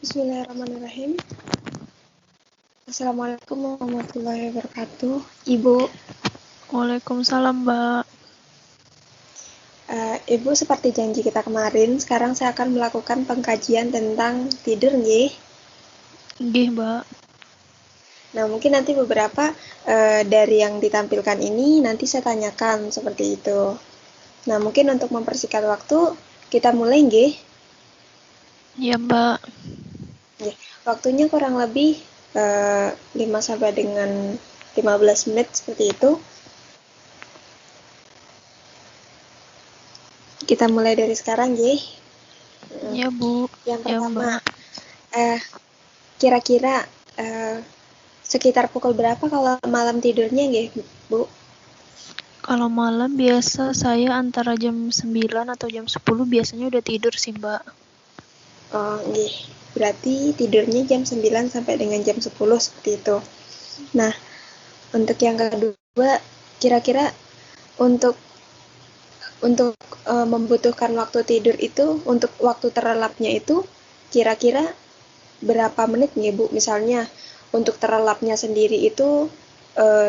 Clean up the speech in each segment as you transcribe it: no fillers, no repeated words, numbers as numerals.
Bismillahirrahmanirrahim. Assalamualaikum warahmatullahi wabarakatuh. Ibu, Waalaikumsalam, Mbak. Ibu seperti janji kita kemarin, sekarang saya akan melakukan pengkajian tentang tidur, nggih. Nggih, Mbak. Nah, mungkin nanti beberapa dari yang ditampilkan ini nanti saya tanyakan seperti itu. Nah, mungkin untuk mempersingkat waktu, kita mulai, nggih. Iya, Mbak. Nggih. Waktunya kurang lebih 5 sampai dengan 15 menit seperti itu. Kita mulai dari sekarang, nggih. Iya, Bu. Yang Iya, pertama, Mbak. kira-kira sekitar pukul berapa kalau malam tidurnya, nggih, Bu? Kalau malam biasa saya antara jam 9 atau jam 10 biasanya udah tidur sih, Mbak. Oh, nggih. Berarti tidurnya jam 9 sampai dengan jam 10 seperti itu. Nah, untuk yang kedua, kira-kira untuk membutuhkan waktu tidur itu, untuk waktu terlelapnya itu kira-kira berapa menit nih, Bu? Misalnya untuk terlelapnya sendiri itu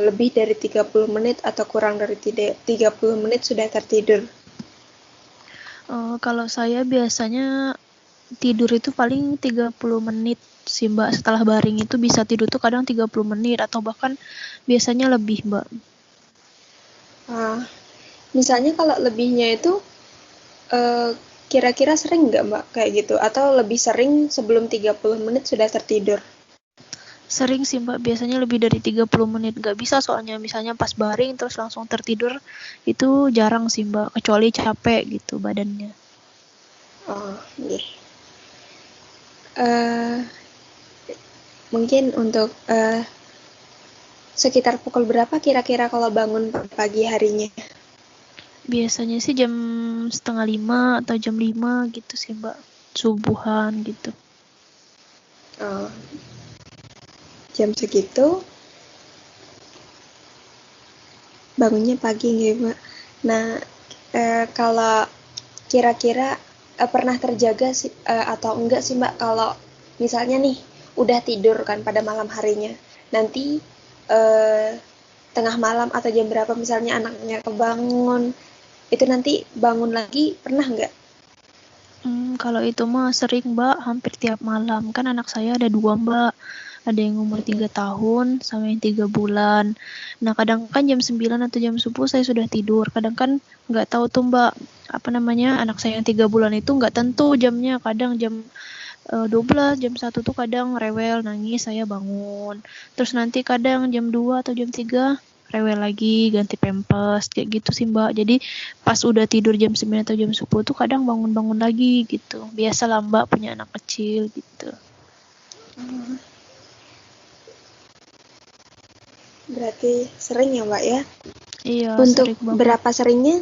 lebih dari 30 menit atau kurang dari 30 menit sudah tertidur. Kalau saya biasanya tidur itu paling 30 menit sih, Mbak. Setelah baring itu bisa tidur tuh kadang 30 menit atau bahkan biasanya lebih, Mbak. Misalnya kalau lebihnya itu kira-kira sering nggak, Mbak, kayak gitu? Atau lebih sering sebelum 30 menit sudah tertidur? Sering sih, Mbak. Biasanya lebih dari 30 menit. Nggak bisa soalnya misalnya pas baring terus langsung tertidur itu jarang sih, Mbak. Kecuali capek gitu badannya. Oh, iya. Eh, Mungkin untuk sekitar pukul berapa kira-kira kalau bangun pagi harinya? Biasanya sih jam 4:30 atau jam 5 gitu sih, Mbak. Subuhan gitu. Oh, jam segitu bangunnya pagi nggih, Mbak. Nah, kalau kira-kira pernah terjaga sih atau enggak sih, Mbak, kalau misalnya nih udah tidur kan pada malam harinya, nanti eh, tengah malam atau jam berapa misalnya anaknya kebangun, itu nanti bangun lagi pernah nggak? Kalau itu mah sering, Mbak, hampir tiap malam. Kan anak saya ada 2, Mbak. Ada yang umur 3 tahun sama yang 3 bulan. Nah, kadang kan jam 9 atau jam 10 saya sudah tidur. Kadang kan nggak tahu tuh, Mbak, apa namanya, anak saya yang 3 bulan itu nggak tentu jamnya. Kadang jam 12, jam 1 tuh kadang rewel, nangis, saya bangun. Terus nanti kadang jam 2 atau jam 3 rewel lagi, ganti pampers, kayak gitu sih, Mbak. Jadi pas udah tidur jam 9 atau jam 10 tuh kadang bangun-bangun lagi gitu. Biasalah, Mbak, punya anak kecil gitu. Berarti sering ya, Mbak ya? Iya, Untuk sering banget. berapa seringnya?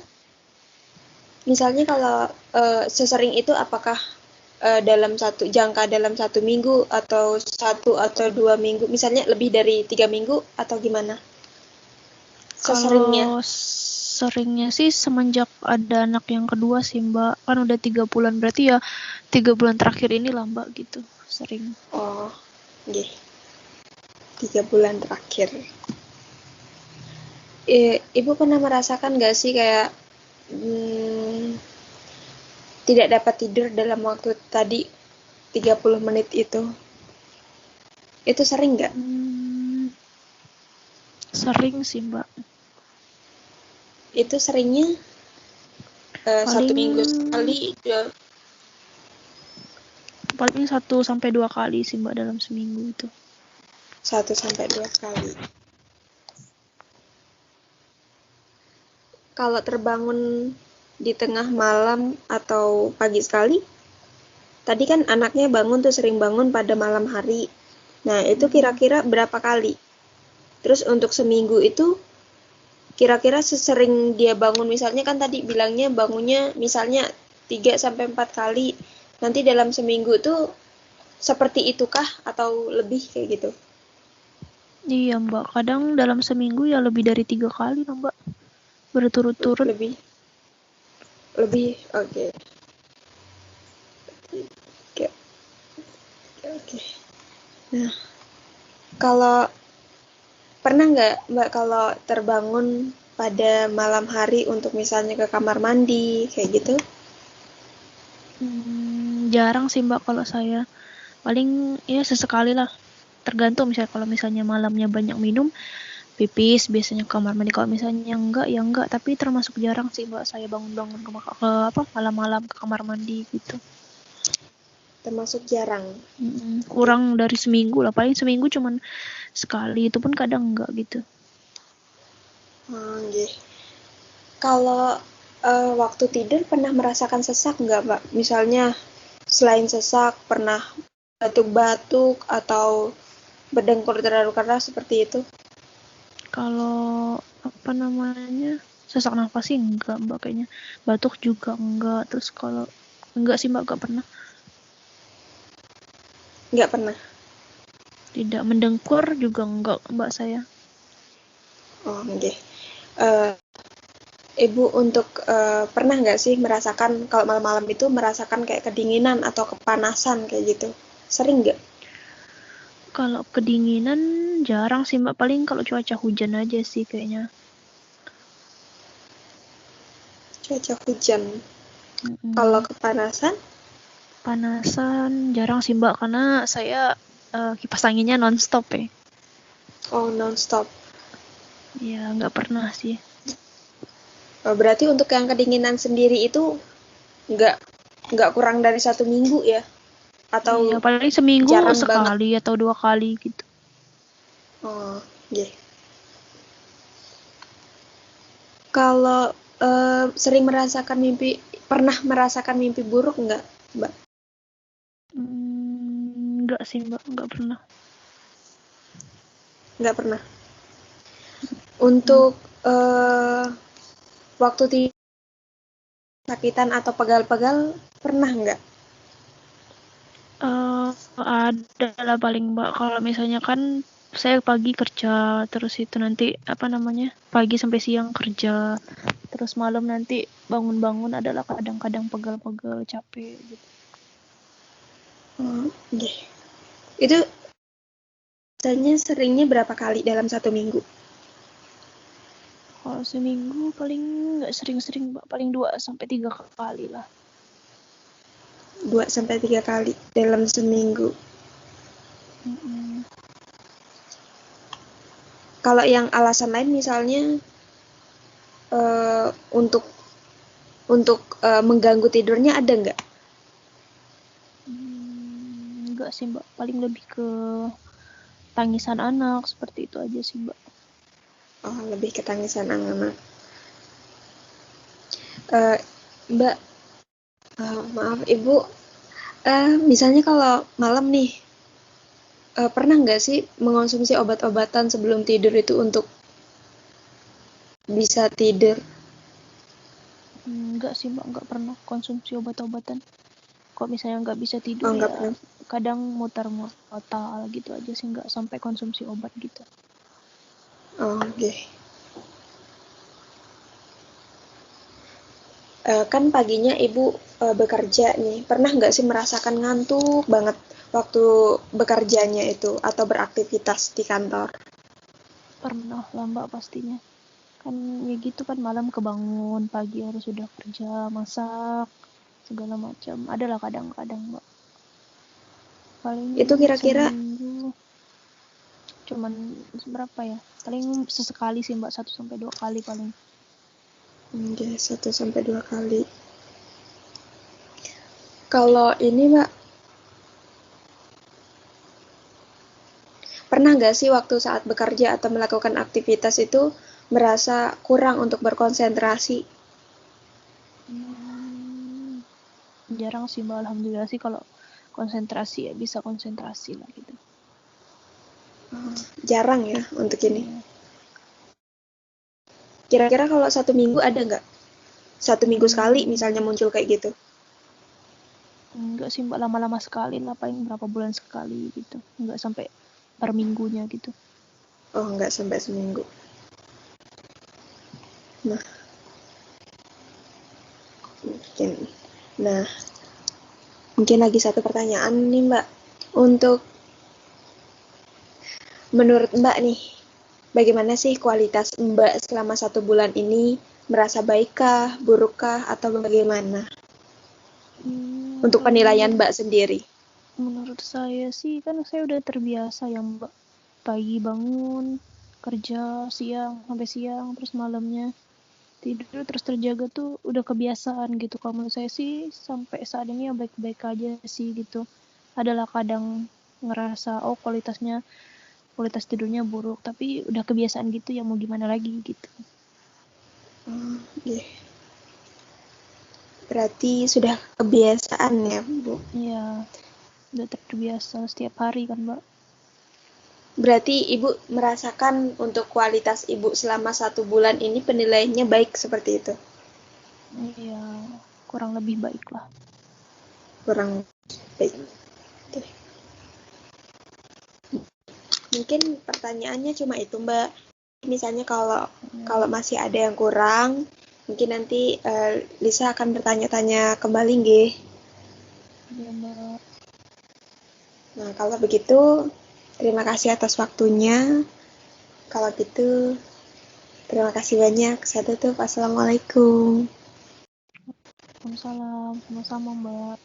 Misalnya kalau sesering itu apakah dalam satu minggu atau 1 atau 2 minggu, misalnya lebih dari 3 minggu atau gimana? Seseringnya. Kalau seringnya sih semenjak ada anak yang kedua sih, Mbak. Kan udah 3 bulan, berarti ya 3 bulan terakhir ini lah, Mbak, gitu. Sering. Oh, nggih. 3 bulan terakhir. Ibu pernah merasakan nggak sih kayak hmm, tidak dapat tidur dalam waktu tadi 30 menit itu? Itu sering nggak? Hmm, Sering sih, Mbak. Itu seringnya satu Paling minggu sekali, paling 1 sampai 2 kali sih, Mbak, dalam seminggu itu. 1 sampai 2 kali. Kalau terbangun di tengah malam atau pagi sekali, tadi kan anaknya bangun tuh sering bangun pada malam hari. Nah, itu kira-kira berapa kali? Terus untuk seminggu itu kira-kira sesering dia bangun, misalnya kan tadi bilangnya bangunnya misalnya 3 sampai 4 kali. Nanti dalam seminggu tuh seperti itukah atau lebih kayak gitu? Iya, Mbak. Kadang dalam seminggu ya lebih dari 3 kali lah, Mbak. Berturut-turut. Lebih lebih oke. Okay. Nah, kalau pernah nggak Mbak kalau terbangun pada malam hari untuk misalnya ke kamar mandi kayak gitu? Jarang sih Mbak kalau saya. Paling ya sesekali lah. Tergantung misalnya kalau misalnya malamnya banyak minum, pipis biasanya ke kamar mandi. Kalau misalnya enggak ya enggak, tapi termasuk jarang sih Mbak saya bangun-bangun ke apa malam-malam ke kamar mandi gitu. Termasuk jarang. Oke. Kurang dari seminggu lah. Paling seminggu cuman sekali, itu pun kadang enggak gitu. Nggih. Kalau waktu tidur pernah merasakan sesak nggak, Mbak? Misalnya selain sesak pernah batuk-batuk atau berdengkur terlalu keras seperti itu? Kalau apa namanya, sesak nafas sih enggak Mbak kayaknya. Batuk juga enggak. Terus kalau enggak sih Mbak, enggak pernah. Nggak pernah. Tidak mendengkur juga enggak Mbak saya. Oh, nggih. Eh, Ibu untuk pernah nggak sih merasakan kalau malam-malam itu merasakan kayak kedinginan atau kepanasan kayak gitu? Sering nggak? Kalau kedinginan jarang sih Mbak, paling kalau cuaca hujan aja sih kayaknya. Cuaca hujan. Kalau Mm-mm. kepanasan? Panasan jarang sih Mbak, karena saya kipas anginnya non-stop ya. Oh, non-stop. Ya nggak pernah sih. Oh, berarti untuk yang kedinginan sendiri itu nggak nggak kurang dari 1 minggu ya? Iya, Atau paling seminggu jarang banget? sekali atau 2 kali gitu. Oh, nggih. Kalau sering merasakan pernah merasakan mimpi buruk nggak, Mbak? Nggak sih Mbak, nggak pernah. Nggak pernah. Mm. Untuk waktu sakitan atau pegal-pegal pernah nggak? Ada lah paling Mbak, kalau misalnya kan saya pagi kerja, terus itu nanti apa namanya, pagi sampai siang kerja, terus malam nanti bangun-bangun adalah kadang-kadang pegal-pegal capek gitu. Oh, nggih. Itu biasanya seringnya berapa kali dalam 1 minggu? Kalau seminggu paling nggak sering-sering Mbak, paling 2 sampai 3 kali lah. 2 sampai 3 kali dalam seminggu. Mm-mm. Kalau yang alasan lain misalnya eh, untuk mengganggu tidurnya ada nggak? Nggak sih Mbak, paling lebih ke tangisan anak seperti itu aja sih Mbak. Oh, lebih ke tangisan anak-anak. Eh, Mbak, maaf Ibu, misalnya kalau malam nih, pernah nggak sih mengonsumsi obat-obatan sebelum tidur itu untuk bisa tidur? Nggak sih Mbak, nggak pernah konsumsi obat-obatan. Kok misalnya nggak bisa tidur Oh, nggak ya pernah. kadang muter-muter gitu aja sih, nggak sampai konsumsi obat gitu. Oh, oke. Kan paginya Ibu bekerja nih. Pernah nggak sih merasakan ngantuk banget waktu bekerjanya itu atau beraktivitas di kantor? Pernah lah Mbak pastinya. Kan ya gitu kan, malam kebangun, pagi harus sudah kerja, masak, segala macam. Adalah kadang-kadang Mbak. Paling Itu kira-kira seminggu cuman berapa ya? Paling sesekali sih Mbak, 1 sampai 2 kali paling. 1 sampai 2 kali. Kalau ini Mbak, pernah nggak sih waktu saat bekerja atau melakukan aktivitas itu merasa kurang untuk berkonsentrasi? Hmm, jarang sih Mbak, alhamdulillah sih kalau konsentrasi ya bisa konsentrasi lah gitu. Jarang ya untuk ini. Iya. Kira-kira kalau 1 minggu ada nggak? 1 minggu sekali misalnya Hmm, muncul kayak gitu. enggak sih Mbak, lama-lama sekali lah, paling berapa bulan sekali gitu. Enggak sampai per minggunya gitu. Oh, nggak sampai seminggu. Nah, mungkin. Nah, mungkin lagi satu pertanyaan nih Mbak. Untuk Menurut Mbak nih, bagaimana sih kualitas Mbak selama 1 bulan ini? Merasa baikkah, burukkah, atau bagaimana? Untuk penilaian Kalau Mbak sendiri. menurut saya sih, kan saya udah terbiasa ya Mbak. Pagi bangun, kerja siang sampai siang, terus malamnya tidur terus terjaga tuh udah kebiasaan gitu. Kalau menurut saya sih sampai saat ini ya baik-baik aja sih gitu. Adalah kadang ngerasa oh kualitas tidurnya buruk, tapi udah kebiasaan gitu ya mau gimana lagi gitu. Iya. Berarti sudah kebiasaan ya, Bu. Iya, udah terbiasa setiap hari kan Mbak. Berarti Ibu merasakan untuk kualitas Ibu selama 1 bulan ini penilaiannya baik seperti itu? Iya, kurang lebih baik lah. Kurang baik. Mungkin pertanyaannya cuma itu, Mbak. Misalnya kalau kalau masih ada yang kurang, mungkin nanti Lisa akan bertanya-tanya kembali, nggih. Iya Mbak. Nah, kalau begitu, terima kasih atas waktunya. Kalau gitu, terima kasih banyak. Saya tutup. Assalamualaikum. Waalaikumsalam, sama-sama Mbak.